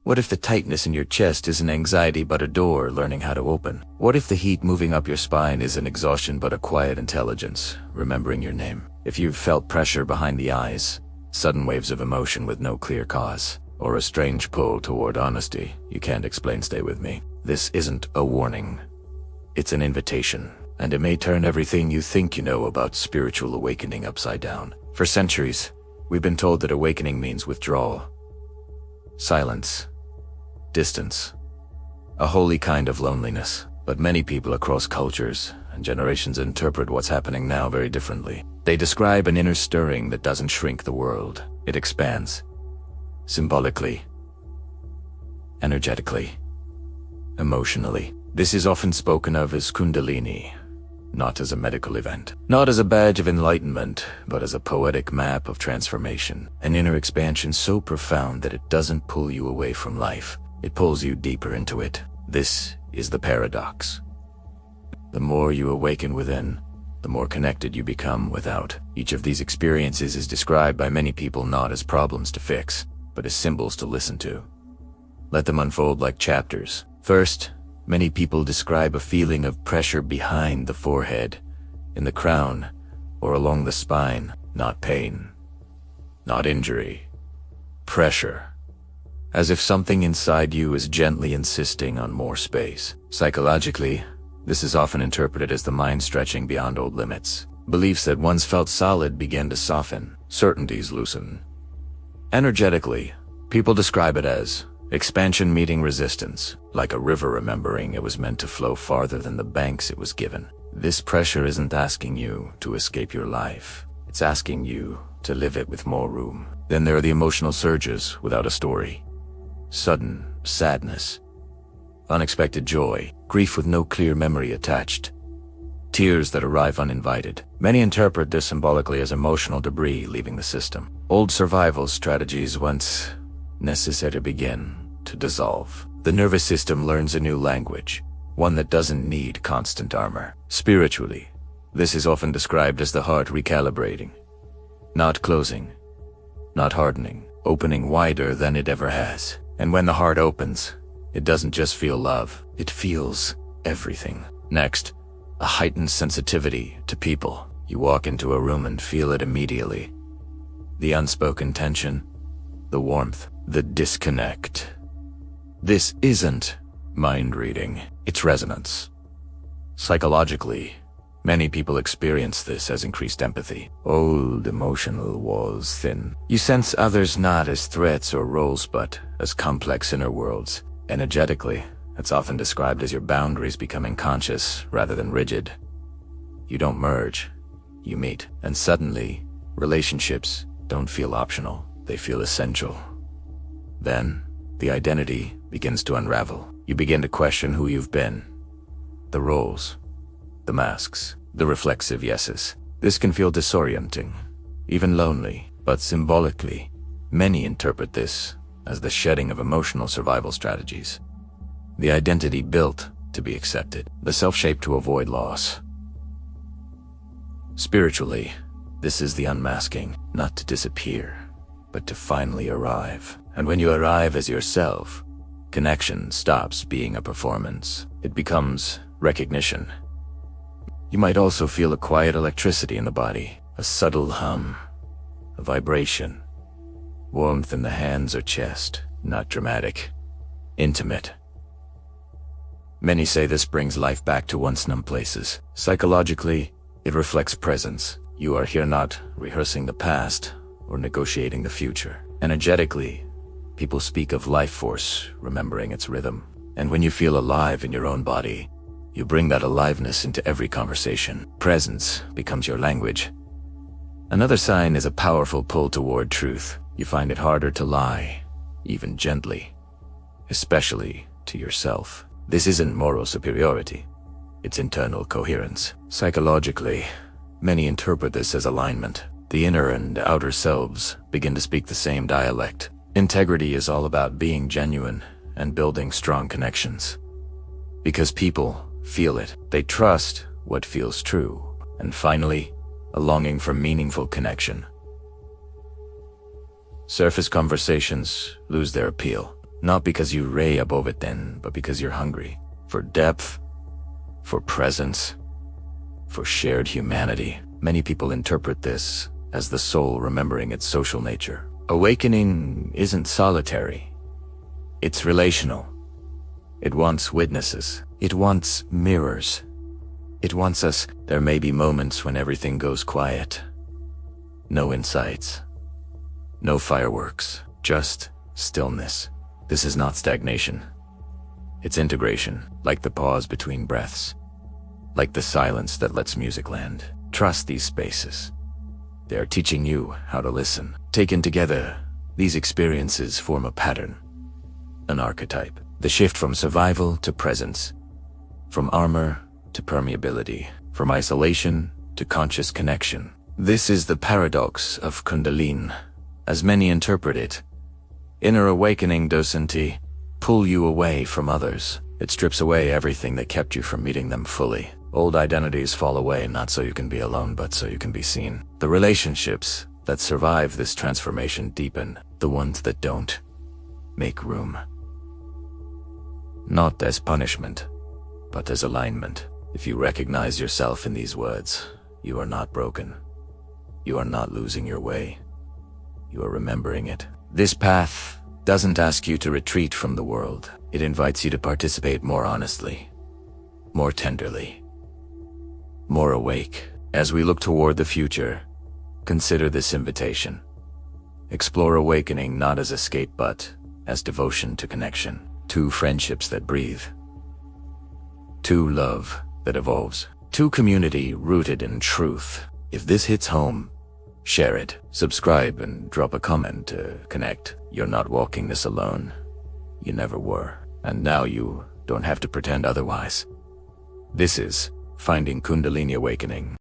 What if the tightness in your chest isn't anxiety but a door learning how to open? What if the heat moving up your spine isn't exhaustion but a quiet intelligence, remembering your name? If you've felt pressure behind the eyes, sudden waves of emotion with no clear cause, or a strange pull toward honesty you can't explain, stay with me. This isn't a warning. It's an invitation, and it may turn everything you think you know about spiritual awakening upside down. For centuries, we've been told that awakening means withdrawal, silence, distance, a holy kind of loneliness. But many people across cultures and generations interpret what's happening now very differently. They describe an inner stirring that doesn't shrink the world. It expands, symbolically, energetically, emotionally. This is often spoken of as Kundalini, not as a medical event, not as a badge of enlightenment, but as a poetic map of transformation, an inner expansion so profound that it doesn't pull you away from life. It pulls you deeper into it. This is the paradox. The more you awaken within, the more connected you become without. Each of these experiences is described by many people not as problems to fix, but as symbols to listen to. Let them unfold like chapters. First, many people describe a feeling of pressure behind the forehead, in the crown, or along the spine. Not pain, not injury, pressure. As if something inside you is gently insisting on more space. Psychologically, this is often interpreted as the mind stretching beyond old limits. Beliefs that once felt solid begin to soften, certainties loosen. Energetically, people describe it as expansion meeting resistance, like a river remembering it was meant to flow farther than the banks it was given. This pressure isn't asking you to escape your life. It's asking you to live it with more room. Then there are the emotional surges without a story. Sudden sadness, unexpected joy, grief with no clear memory attached, tears that arrive uninvited. Many interpret this symbolically as emotional debris leaving the system. Old survival strategies once necessary begin to dissolve. The nervous system learns a new language, one that doesn't need constant armor. Spiritually, this is often described as the heart recalibrating, not closing, not hardening, opening wider than it ever has. And when the heart opens, it doesn't just feel love, it feels everything. Next, a heightened sensitivity to people. You walk into a room and feel it immediately. The unspoken tension, the warmth, the disconnect. This isn't mind reading, it's resonance. Psychologically, many people experience this as increased empathy. Old emotional walls thin. You sense others not as threats or roles, but as complex inner worlds. Energetically, it's often described as your boundaries becoming conscious rather than rigid. You don't merge, you meet. And suddenly, relationships don't feel optional, they feel essential. Then, the identity begins to unravel. You begin to question who you've been. The roles, the masks, the reflexive yeses. This can feel disorienting, even lonely, but symbolically, many interpret this as the shedding of emotional survival strategies. The identity built to be accepted, the self-shape to avoid loss. Spiritually, this is the unmasking, not to disappear, but to finally arrive. And when you arrive as yourself, connection stops being a performance. It becomes recognition. You might also feel a quiet electricity in the body, a subtle hum, a vibration, warmth in the hands or chest, not dramatic, intimate. Many say this brings life back to once numb places. Psychologically, it reflects presence. You are here not rehearsing the past or negotiating the future. Energetically, people speak of life force, remembering its rhythm. And when you feel alive in your own body, you bring that aliveness into every conversation. Presence becomes your language. Another sign is a powerful pull toward truth. You find it harder to lie, even gently, especially to yourself. This isn't moral superiority, it's internal coherence. Psychologically, many interpret this as alignment. The inner and outer selves begin to speak the same dialect. Integrity is all about being genuine and building strong connections. Because people feel it, they trust what feels true. And finally, a longing for meaningful connection. Surface conversations lose their appeal. Not because you ray above it then, but because you're hungry. For depth, for presence, for shared humanity. Many people interpret this as the soul remembering its social nature. Awakening isn't solitary. It's relational. It wants witnesses. It wants mirrors. It wants us. There may be moments when everything goes quiet. No insights. No fireworks. Just stillness. This is not stagnation. It's integration, like the pause between breaths. Like the silence that lets music land. Trust these spaces. They are teaching you how to listen. Taken together, these experiences form a pattern, an archetype. The shift from survival to presence, from armor to permeability, from isolation to conscious connection. This is the paradox of Kundalini, as many interpret it. Inner awakening doesn't pull you away from others. It strips away everything that kept you from meeting them fully. Old identities fall away, not so you can be alone, but so you can be seen. The relationships that survive this transformation deepen. The ones that don't make room. Not as punishment, but as alignment. If you recognize yourself in these words, you are not broken. You are not losing your way. You are remembering it. This path doesn't ask you to retreat from the world. It invites you to participate more honestly, more tenderly, more awake. As we look toward the future, consider this invitation. Explore awakening not as escape but as devotion to connection. Two friendships that breathe. Two love that evolves. Two community rooted in truth. If this hits home, share it. Subscribe and drop a comment to connect. You're not walking this alone. You never were. And now you don't have to pretend otherwise. This is Finding Kundalini Awakening.